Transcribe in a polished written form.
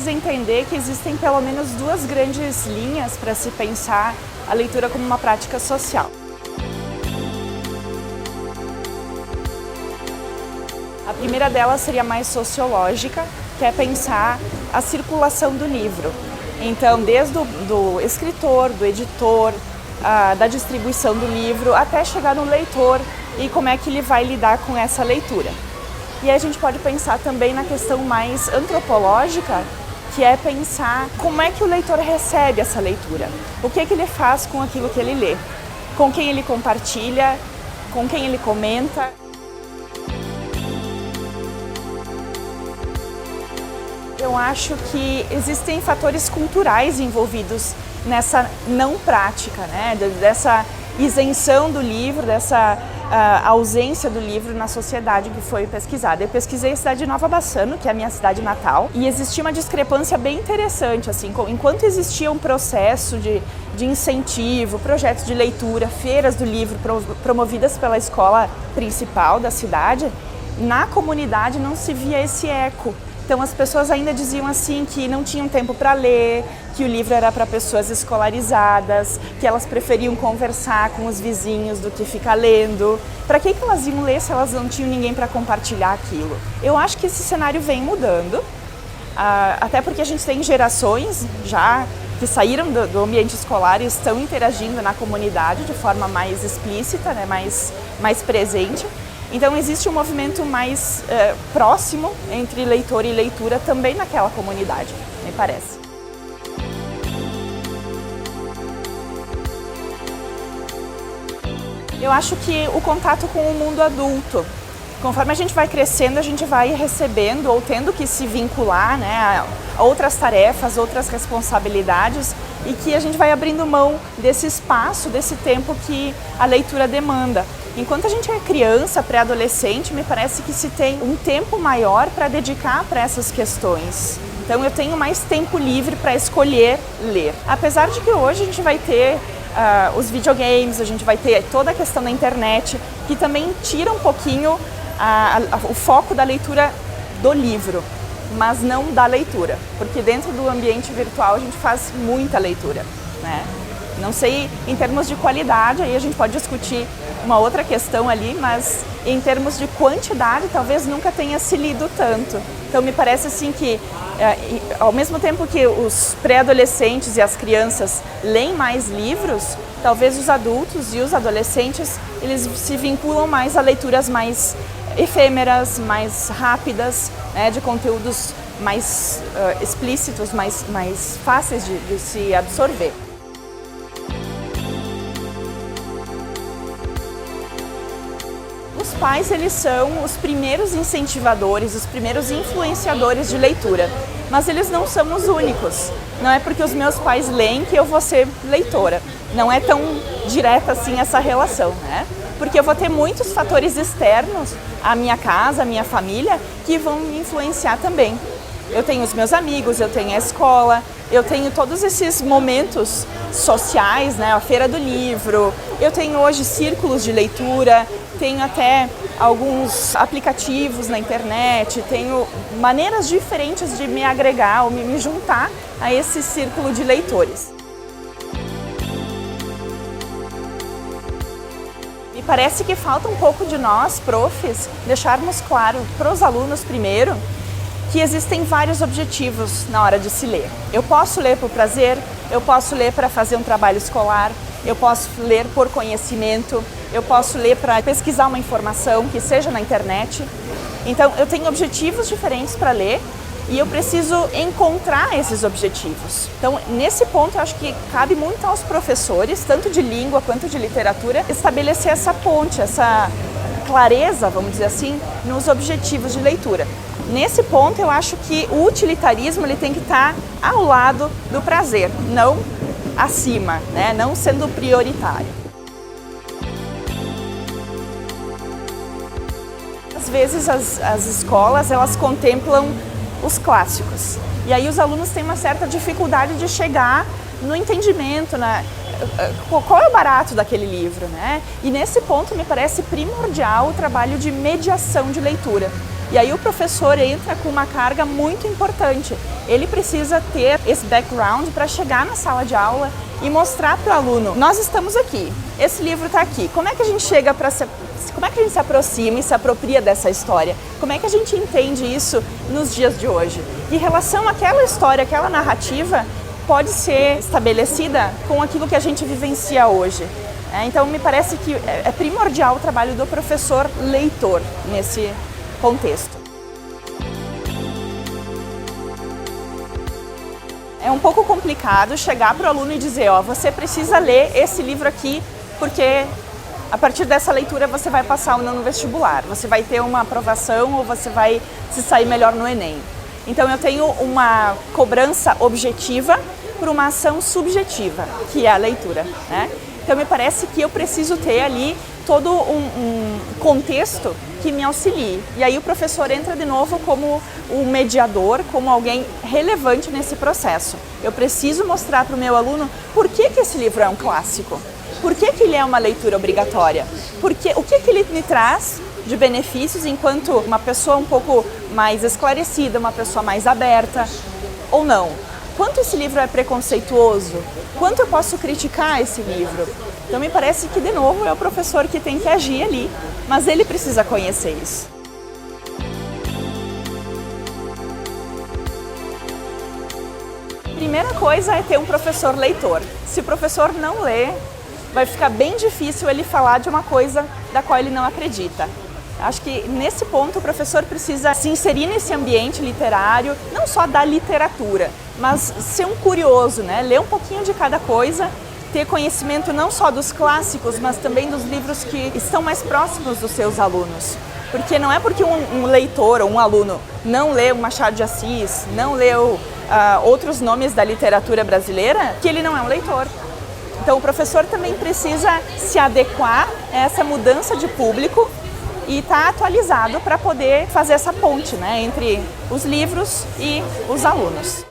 precisa entender que existem pelo menos duas grandes linhas para se pensar a leitura como uma prática social. A primeira delas seria mais sociológica, que é pensar a circulação do livro. Então, desde do escritor, do editor, da distribuição do livro, até chegar no leitor e como é que ele vai lidar com essa leitura. E aí a gente pode pensar também na questão mais antropológica, que é pensar como é que o leitor recebe essa leitura. O que é que ele faz com aquilo que ele lê, com quem ele compartilha, com quem ele comenta. Eu acho que existem fatores culturais envolvidos nessa não prática, né? Dessa isenção do livro, dessa ausência do livro na sociedade que foi pesquisada. Eu pesquisei a cidade de Nova Bassano, que é a minha cidade natal, e existia uma discrepância bem interessante, assim, enquanto existia um processo de incentivo, projetos de leitura, feiras do livro promovidas pela escola principal da cidade, na comunidade não se via esse eco. Então as pessoas ainda diziam assim que não tinham tempo para ler, que o livro era para pessoas escolarizadas, que elas preferiam conversar com os vizinhos do que ficar lendo. Para que elas iam ler se elas não tinham ninguém para compartilhar aquilo? Eu acho que esse cenário vem mudando, até porque a gente tem gerações já que saíram do ambiente escolar e estão interagindo na comunidade de forma mais explícita, né, mais presente. Então existe um movimento mais próximo entre leitor e leitura também naquela comunidade, me parece. Eu acho que o contato com o mundo adulto, conforme a gente vai crescendo, a gente vai recebendo ou tendo que se vincular, né, a outras tarefas, outras responsabilidades, e que a gente vai abrindo mão desse espaço, desse tempo que a leitura demanda. Enquanto a gente é criança, pré-adolescente, me parece que se tem um tempo maior para dedicar para essas questões. Então eu tenho mais tempo livre para escolher ler. Apesar de que hoje a gente vai ter os videogames, a gente vai ter toda a questão da internet, que também tira um pouquinho o foco da leitura do livro, mas não da leitura, porque dentro do ambiente virtual a gente faz muita leitura, né? Não sei em termos de qualidade, aí a gente pode discutir uma outra questão ali, mas em termos de quantidade talvez nunca tenha se lido tanto. Então me parece assim que ao mesmo tempo que os pré-adolescentes e as crianças leem mais livros, talvez os adultos e os adolescentes eles se vinculam mais a leituras mais efêmeras, mais rápidas, né, de conteúdos mais explícitos, mais fáceis de se absorver. Os pais, eles são os primeiros incentivadores, os primeiros influenciadores de leitura, mas eles não são os únicos. Não é porque os meus pais leem que eu vou ser leitora. Não é tão direta assim essa relação, né? Porque eu vou ter muitos fatores externos à minha casa, à minha família, que vão me influenciar também. Eu tenho os meus amigos, eu tenho a escola, eu tenho todos esses momentos sociais, né? A feira do livro, eu tenho hoje círculos de leitura, tenho até alguns aplicativos na internet, tenho maneiras diferentes de me agregar ou me juntar a esse círculo de leitores. Me parece que falta um pouco de nós, profs, deixarmos claro para os alunos primeiro que existem vários objetivos na hora de se ler. Eu posso ler por prazer, eu posso ler para fazer um trabalho escolar, eu posso ler por conhecimento, eu posso ler para pesquisar uma informação que seja na internet. Então eu tenho objetivos diferentes para ler e eu preciso encontrar esses objetivos. Então nesse ponto eu acho que cabe muito aos professores, tanto de língua quanto de literatura, estabelecer essa ponte, essa clareza, vamos dizer assim, nos objetivos de leitura. Nesse ponto eu acho que o utilitarismo ele tem que estar ao lado do prazer, não acima, né? Não sendo prioritário. Às vezes as escolas elas contemplam os clássicos e aí os alunos têm uma certa dificuldade de chegar no entendimento, qual é o barato daquele livro, né? E nesse ponto me parece primordial o trabalho de mediação de leitura. E aí o professor entra com uma carga muito importante. Ele precisa ter esse background para chegar na sala de aula e mostrar para o aluno, nós estamos aqui, esse livro está aqui, como é que a gente chega para como é que a gente se aproxima e se apropria dessa história? Como é que a gente entende isso nos dias de hoje? Em relação àquela história, aquela narrativa, pode ser estabelecida com aquilo que a gente vivencia hoje. Então me parece que é primordial o trabalho do professor leitor nesse contexto. É um pouco complicado chegar para o aluno e dizer, ó, você precisa ler esse livro aqui, porque a partir dessa leitura você vai passar no vestibular, você vai ter uma aprovação ou você vai se sair melhor no Enem. Então eu tenho uma cobrança objetiva por uma ação subjetiva, que é a leitura, né? Então me parece que eu preciso ter ali todo um contexto que me auxilie. E aí o professor entra de novo como o mediador, como alguém relevante nesse processo. Eu preciso mostrar para o meu aluno por que esse livro é um clássico, por que ele é uma leitura obrigatória, o que ele me traz de benefícios enquanto uma pessoa um pouco mais esclarecida, uma pessoa mais aberta ou não. Quanto esse livro é preconceituoso? Quanto eu posso criticar esse livro? Então me parece que, de novo, é o professor que tem que agir ali, mas ele precisa conhecer isso. Primeira coisa é ter um professor leitor. Se o professor não lê, vai ficar bem difícil ele falar de uma coisa da qual ele não acredita. Acho que nesse ponto o professor precisa se inserir nesse ambiente literário, não só da literatura, mas ser um curioso, né? Ler um pouquinho de cada coisa, ter conhecimento não só dos clássicos, mas também dos livros que estão mais próximos dos seus alunos. Porque não é porque um leitor ou um aluno não leu Machado de Assis, não leu outros nomes da literatura brasileira, que ele não é um leitor. Então o professor também precisa se adequar a essa mudança de público e estar atualizado para poder fazer essa ponte, né, entre os livros e os alunos.